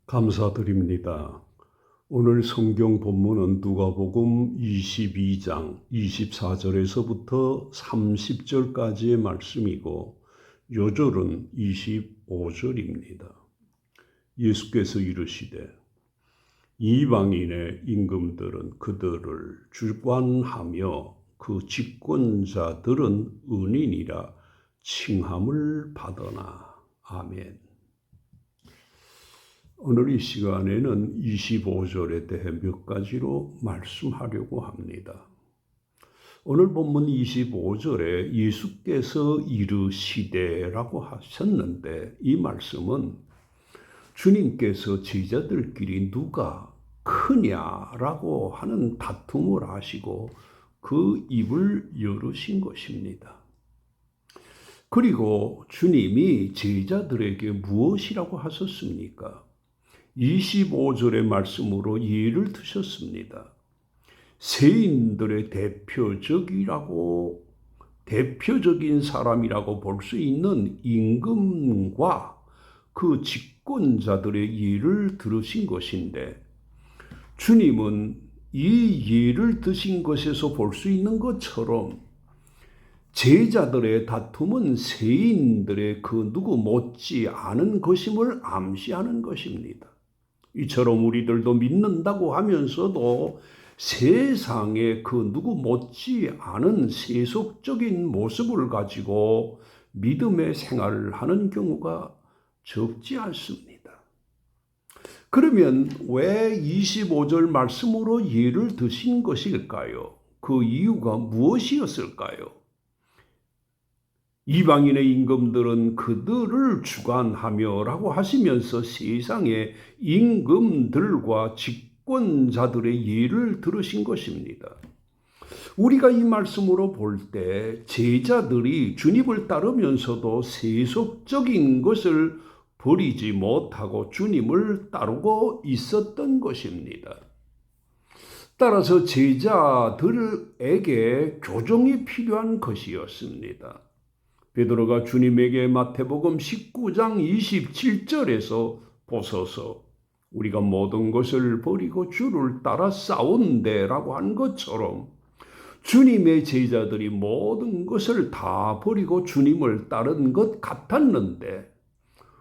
감사드립니다. 오늘 성경 본문은 누가복음 22장 24절에서부터 30절까지의 말씀이고 요절은 25절입니다. 예수께서 이르시되 이방인의 임금들은 그들을 주관하며 그 집권자들은 은인이라 칭함을 받으나. 아멘. 오늘 이 시간에는 25절에 대해 몇 가지로 말씀하려고 합니다. 오늘 본문 25절에 예수께서 이르시되라고 하셨는데 이 말씀은 주님께서 제자들끼리 누가 크냐라고 하는 다툼을 하시고 그 입을 열으신 것입니다. 그리고 주님이 제자들에게 무엇이라고 하셨습니까? 25절의 말씀으로 예를 드셨습니다. 세인들의 대표적인 사람이라고 볼 수 있는 임금과 그 집권자들의 예를 들으신 것인데 주님은 이 예를 드신 것에서 볼 수 있는 것처럼 제자들의 다툼은 세인들의 그 누구 못지 않은 것임을 암시하는 것입니다. 이처럼 우리들도 믿는다고 하면서도 세상에 그 누구 못지 않은 세속적인 모습을 가지고 믿음의 생활을 하는 경우가 적지 않습니다. 그러면 왜 25절 말씀으로 예를 드신 것일까요? 그 이유가 무엇이었을까요? 이방인의 임금들은 그들을 주관하며 라고 하시면서 세상의 임금들과 집권자들의 예를 들으신 것입니다. 우리가 이 말씀으로 볼 때 제자들이 주님을 따르면서도 세속적인 것을 버리지 못하고 주님을 따르고 있었던 것입니다. 따라서 제자들에게 교정이 필요한 것이었습니다. 베드로가 주님에게 마태복음 19장 27절에서 보소서 우리가 모든 것을 버리고 주를 따라 싸운대라고 한 것처럼 주님의 제자들이 모든 것을 다 버리고 주님을 따른 것 같았는데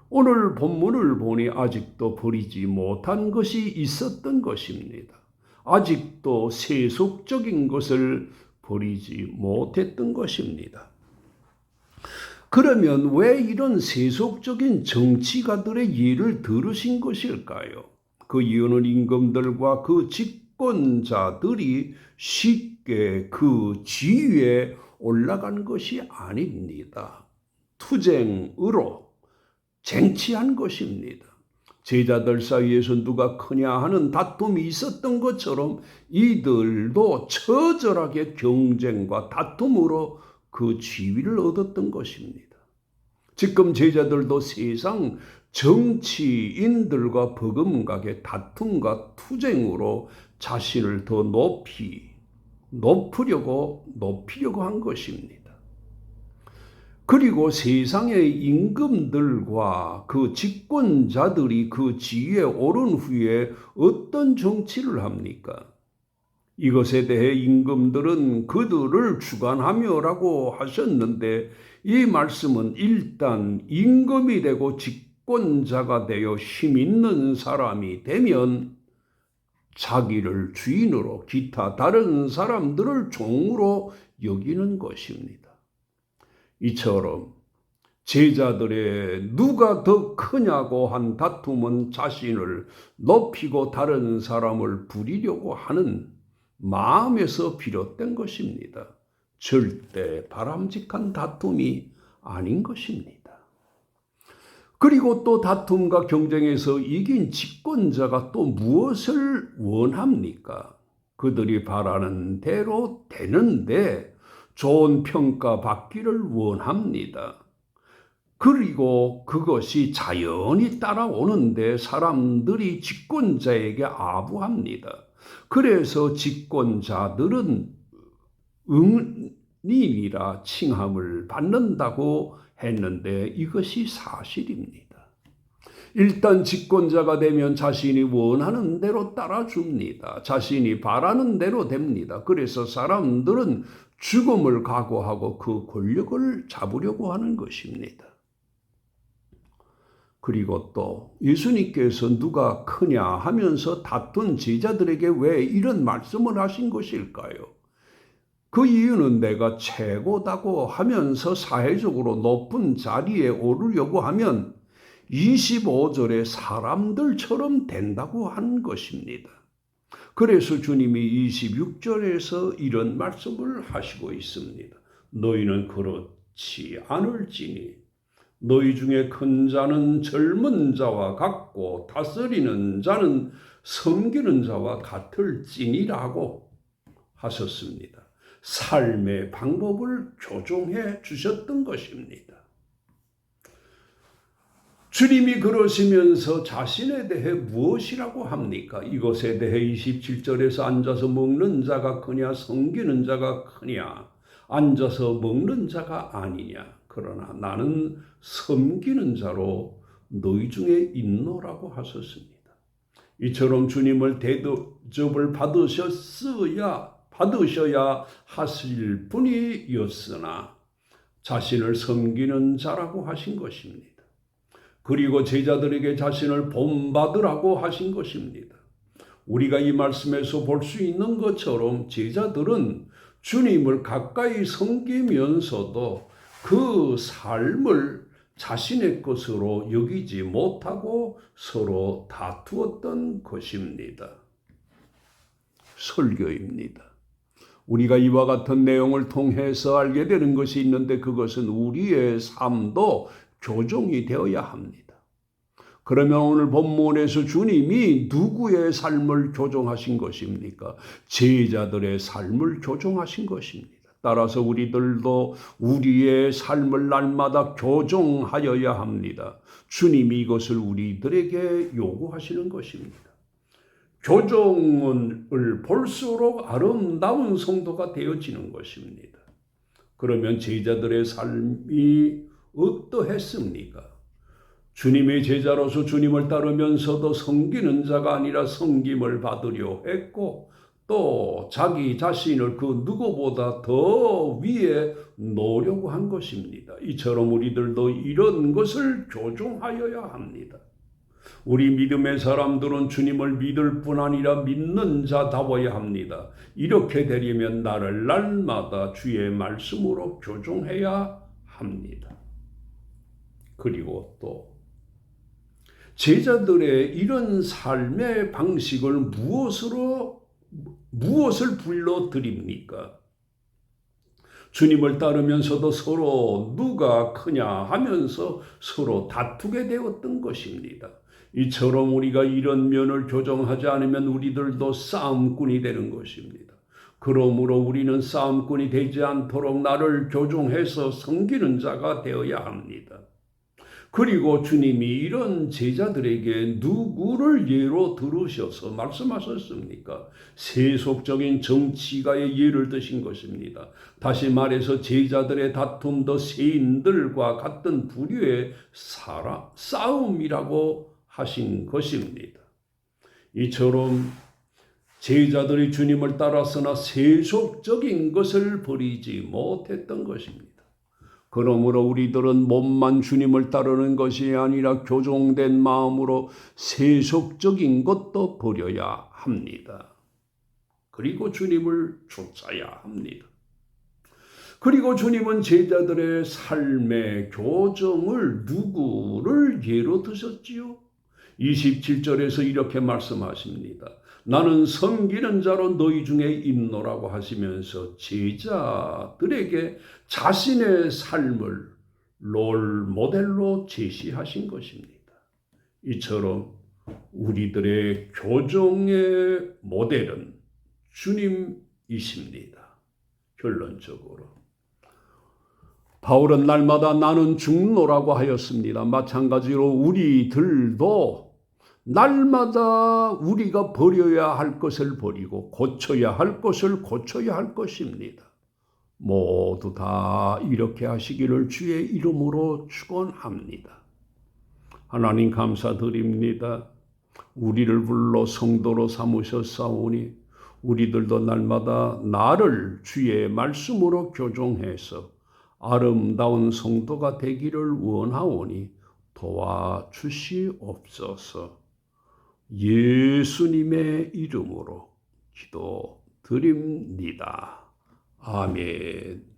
오늘 본문을 보니 아직도 버리지 못한 것이 있었던 것입니다. 아직도 세속적인 것을 버리지 못했던 것입니다. 그러면 왜 이런 세속적인 정치가들의 예를 들으신 것일까요? 그 이유는 임금들과 그 집권자들이 쉽게 그 지위에 올라간 것이 아닙니다. 투쟁으로 쟁취한 것입니다. 제자들 사이에서 누가 크냐 하는 다툼이 있었던 것처럼 이들도 처절하게 경쟁과 다툼으로 그 지위를 얻었던 것입니다. 지금 제자들도 세상 정치인들과 버금가게 다툼과 투쟁으로 자신을 더 높이려고 한 것입니다. 그리고 세상의 임금들과 그 집권자들이 그 지위에 오른 후에 어떤 정치를 합니까? 이것에 대해 임금들은 그들을 주관하며라고 하셨는데 이 말씀은 일단 임금이 되고 집권자가 되어 힘 있는 사람이 되면 자기를 주인으로 기타 다른 사람들을 종으로 여기는 것입니다. 이처럼 제자들의 누가 더 크냐고 한 다툼은 자신을 높이고 다른 사람을 부리려고 하는 마음에서 비롯된 것입니다. 절대 바람직한 다툼이 아닌 것입니다. 그리고 또 다툼과 경쟁에서 이긴 집권자가 또 무엇을 원합니까? 그들이 바라는 대로 되는데 좋은 평가 받기를 원합니다. 그리고 그것이 자연히 따라오는데 사람들이 집권자에게 아부합니다. 그래서 집권자들은 은인이라 칭함을 받는다고 했는데 이것이 사실입니다. 일단 집권자가 되면 자신이 원하는 대로 따라줍니다. 자신이 바라는 대로 됩니다. 그래서 사람들은 죽음을 각오하고 그 권력을 잡으려고 하는 것입니다. 그리고 또 예수님께서 누가 크냐 하면서 다툰 제자들에게 왜 이런 말씀을 하신 것일까요? 그 이유는 내가 최고다고 하면서 사회적으로 높은 자리에 오르려고 하면 25절에 사람들처럼 된다고 한 것입니다. 그래서 주님이 26절에서 이런 말씀을 하시고 있습니다. 너희는 그렇지 않을지니 너희 중에 큰 자는 젊은 자와 같고 다스리는 자는 섬기는 자와 같을지니라고 하셨습니다. 삶의 방법을 교정해 주셨던 것입니다. 주님이 그러시면서 자신에 대해 무엇이라고 합니까? 이것에 대해 27절에서 앉아서 먹는 자가 크냐 섬기는 자가 크냐 앉아서 먹는 자가 아니냐 그러나 나는 섬기는 자로 너희 중에 있노라고 하셨습니다. 이처럼 주님을 대접을 받으셔야 하실 분이었으나 자신을 섬기는 자라고 하신 것입니다. 그리고 제자들에게 자신을 본받으라고 하신 것입니다. 우리가 이 말씀에서 볼 수 있는 것처럼 제자들은 주님을 가까이 섬기면서도 그 삶을 자신의 것으로 여기지 못하고 서로 다투었던 것입니다. 설교입니다. 우리가 이와 같은 내용을 통해서 알게 되는 것이 있는데 그것은 우리의 삶도 교정이 되어야 합니다. 그러면 오늘 본문에서 주님이 누구의 삶을 교정하신 것입니까? 제자들의 삶을 교정하신 것입니다. 따라서 우리들도 우리의 삶을 날마다 교정하여야 합니다. 주님이 이것을 우리들에게 요구하시는 것입니다. 교정을 볼수록 아름다운 성도가 되어지는 것입니다. 그러면 제자들의 삶이 어떠했습니까? 주님의 제자로서 주님을 따르면서도 섬기는 자가 아니라 섬김을 받으려 했고 또 자기 자신을 그 누구보다 더 위에 놓으려고 한 것입니다. 이처럼 우리들도 이런 것을 교정하여야 합니다. 우리 믿음의 사람들은 주님을 믿을 뿐 아니라 믿는 자다워야 합니다. 이렇게 되려면 나를 날마다 주의 말씀으로 교정해야 합니다. 그리고 또 제자들의 이런 삶의 방식을 무엇을 불러드립니까? 주님을 따르면서도 서로 누가 크냐 하면서 서로 다투게 되었던 것입니다. 이처럼 우리가 이런 면을 교정하지 않으면 우리들도 싸움꾼이 되는 것입니다. 그러므로 우리는 싸움꾼이 되지 않도록 나를 교정해서 섬기는 자가 되어야 합니다. 그리고 주님이 이런 제자들에게 누구를 예로 들으셔서 말씀하셨습니까? 세속적인 정치가의 예를 드신 것입니다. 다시 말해서 제자들의 다툼도 세인들과 같은 부류의 싸움이라고 하신 것입니다. 이처럼 제자들이 주님을 따랐으나 세속적인 것을 버리지 못했던 것입니다. 그러므로 우리들은 몸만 주님을 따르는 것이 아니라 교정된 마음으로 세속적인 것도 버려야 합니다. 그리고 주님을 쫓아야 합니다. 그리고 주님은 제자들의 삶의 교정을 누구를 예로 드셨지요? 27절에서 이렇게 말씀하십니다. 나는 섬기는 자로 너희 중에 있노라고 하시면서 제자들에게 자신의 삶을 롤 모델로 제시하신 것입니다. 이처럼 우리들의 교정의 모델은 주님이십니다. 결론적으로 바울은 날마다 나는 죽노라고 하였습니다. 마찬가지로 우리들도 날마다 우리가 버려야 할 것을 버리고 고쳐야 할 것을 고쳐야 할 것입니다. 모두 다 이렇게 하시기를 주의 이름으로 축원합니다. 하나님 감사드립니다. 우리를 불러 성도로 삼으셨사오니 우리들도 날마다 나를 주의 말씀으로 교정해서 아름다운 성도가 되기를 원하오니 도와주시옵소서. 예수님의 이름으로 기도드립니다. 아멘.